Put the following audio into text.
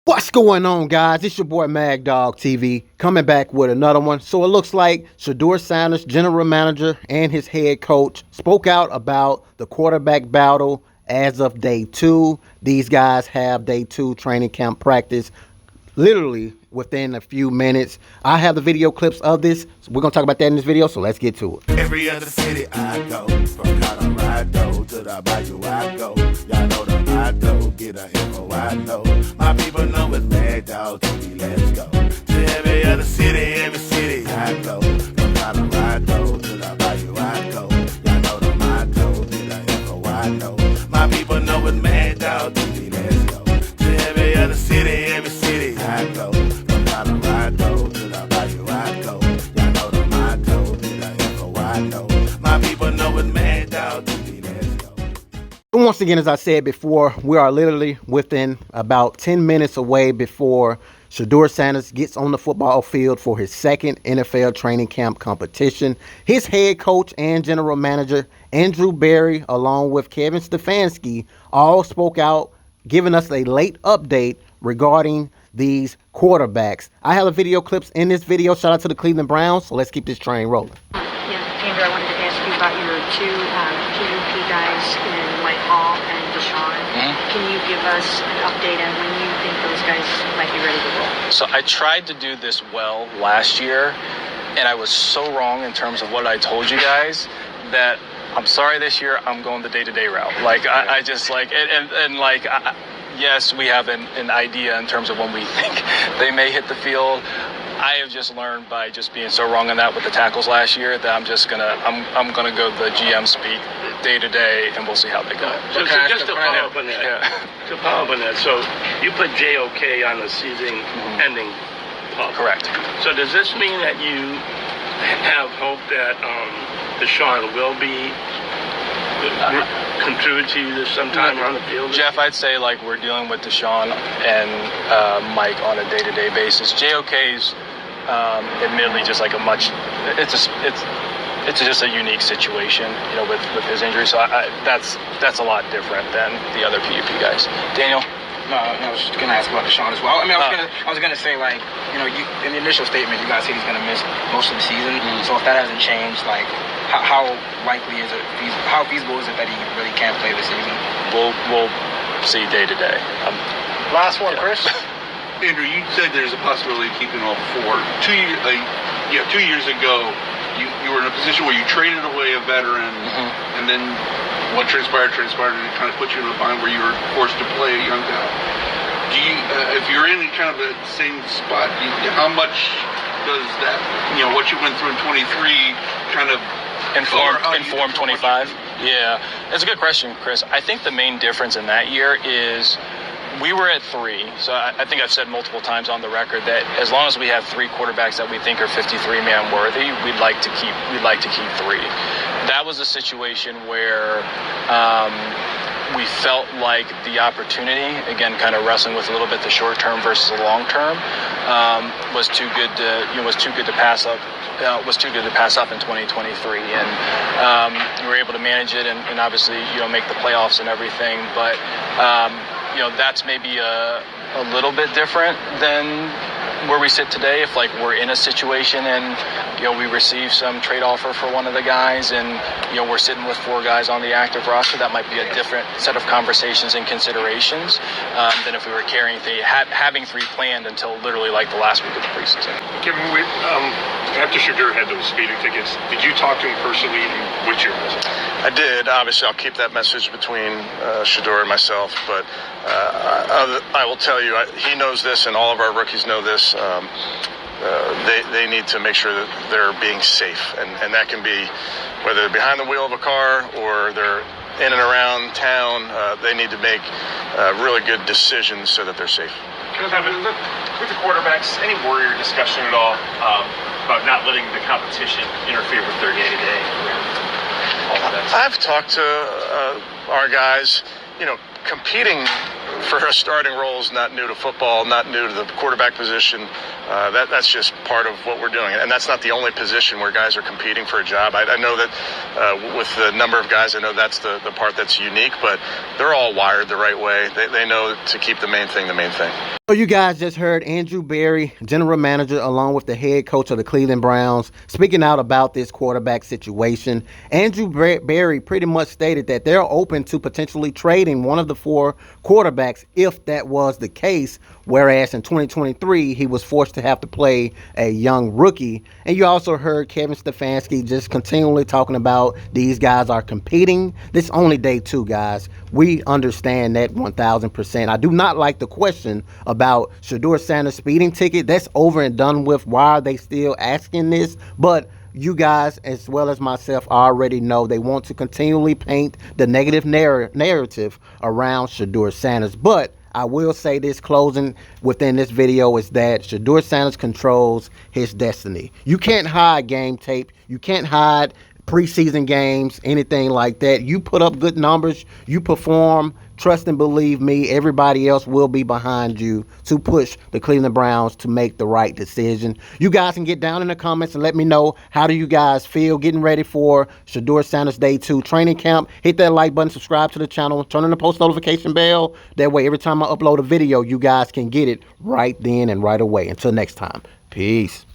What's going on, guys? It's your boy Mag Dog TV coming back with another one. So it looks like Shedeur Sanders, general manager, and his head coach spoke out about the quarterback battle as of day 2. These guys have day 2 training camp practice literally within a few minutes. I have the video clips of this. So we're going to talk about that in this video, so let's get to it. Every other city I go, from Colorado to the Bayou I go. Y'all know the motto, get a info I know. My people know it's Mag Dog TV, let's go. To every other city I go. From Colorado to the Bayou I go. Y'all know the motto, get a info I know. My people know it's Mag Dog TV, let's go. To every other city I go. From Colorado to the Bayou I go. Y'all know the motto, get a info I know. My people know it's Mag Dog TV, let's go. Once again, as I said before, we are literally within about 10 minutes away before Shedeur Sanders gets on the football field for his second NFL training camp competition. His head coach and general manager, Andrew Berry, along with Kevin Stefanski, all spoke out, giving us a late update regarding these quarterbacks. I have the video clips in this video. Shout out to the Cleveland Browns. So let's keep this train rolling. Andrew, I wanted to ask you about your two PvP guys in Whitehall and Deshaun. Can you give us an update on when you think those guys might be ready to roll? So I tried to do this well last year, and I was so wrong in terms of what I told you guys that I'm sorry this year I'm going the day-to-day route. Like, I just like, yes, we have an idea in terms of when we think they may hit the field. I have just learned by just being so wrong on that with the tackles last year that I'm gonna go the GM speak day to day, and we'll see how they go. So just to follow up on that, so you put JOK on the season-ending pup. Correct. So does this mean that you have hope that Deshaun will be contribute to you sometime on the field? Jeff, I'd say like we're dealing with Deshaun and Mike on a day-to-day basis. JOK's admittedly just like it's just a unique situation, you know, with his injury. So that's a lot different than the other PUP guys. Daniel. No, I was just gonna ask about Deshaun as well. I mean, I was gonna say, like, you know, in the initial statement, you guys said he's gonna miss most of the season. So if that hasn't changed, like, how likely is it? How feasible is it that he really can't play this season? We'll see day to day. Last one, Chris. Andrew, you said there's a possibility of keeping all 4. 2 years ago, you were in a position where you traded away a veteran, and then what transpired, and it kind of put you in a bind where you were forced to play a young guy. Do you, if you're in kind of the same spot, how much does that, you know, what you went through in 23 kind of inform 25? Yeah, it's a good question, Chris. I think the main difference in that year is we were at 3. So I think I've said multiple times on the record that as long as we have 3 quarterbacks that we think are 53-man worthy, we'd like to keep 3. That was a situation where we felt like the opportunity, again, kind of wrestling with a little bit the short term versus the long term, was too good to pass up. Was too good to pass up in 2023, and we were able to manage it, and obviously, you know, make the playoffs and everything. But you know, that's maybe a little bit different than where we sit today. If like we're in a situation and, you know, we receive some trade offer for one of the guys, and, you know, we're sitting with 4 guys on the active roster, that might be a different set of conversations and considerations than if we were having 3 planned until literally like the last week of the preseason. Kevin, after Shedeur had those speeding tickets, did you talk to him personally, and what's your message? I did. Obviously, I'll keep that message between Shedeur and myself, but I will tell you, he knows this, and all of our rookies know this. They need to make sure that they're being safe, and that can be whether they're behind the wheel of a car or they're in and around town. They need to make really good decisions so that they're safe. Kevin, with the quarterbacks, any worry or discussion at all about not letting the competition interfere with their day-to-day? I've talked to our guys. You know, competing for a starting role is not new to football, not new to the quarterback position. That's just part of what we're doing. And that's not the only position where guys are competing for a job. I know that with the number of guys, I know that's the part that's unique, but they're all wired the right way. They know to keep the main thing the main thing. So you guys just heard Andrew Berry, general manager, along with the head coach of the Cleveland Browns, speaking out about this quarterback situation. Andrew Berry pretty much stated that they're open to potentially trading one of the 4 quarterbacks if that was the case, whereas in 2023, he was forced to have to play a young rookie. And you also heard Kevin Stefanski just continually talking about these guys are competing. This is only day 2, guys. We understand that 1,000%. I do not like the question about Shedeur Sanders' speeding ticket. That's over and done with. Why are they still asking this? But you guys, as well as myself, already know they want to continually paint the negative narrative around Shedeur Sanders. But I will say this closing within this video is that Shedeur Sanders controls his destiny. You can't hide game tape. You can't hide preseason games, anything like that. You put up good numbers, you perform, trust and believe me, everybody else will be behind you to push the Cleveland Browns to make the right decision. You guys can get down in the comments and let me know, how do you guys feel getting ready for Shedeur Sanders Day 2 training camp? Hit that like button, subscribe to the channel, turn on the post notification bell. That way every time I upload a video, you guys can get it right then and right away. Until next time, peace.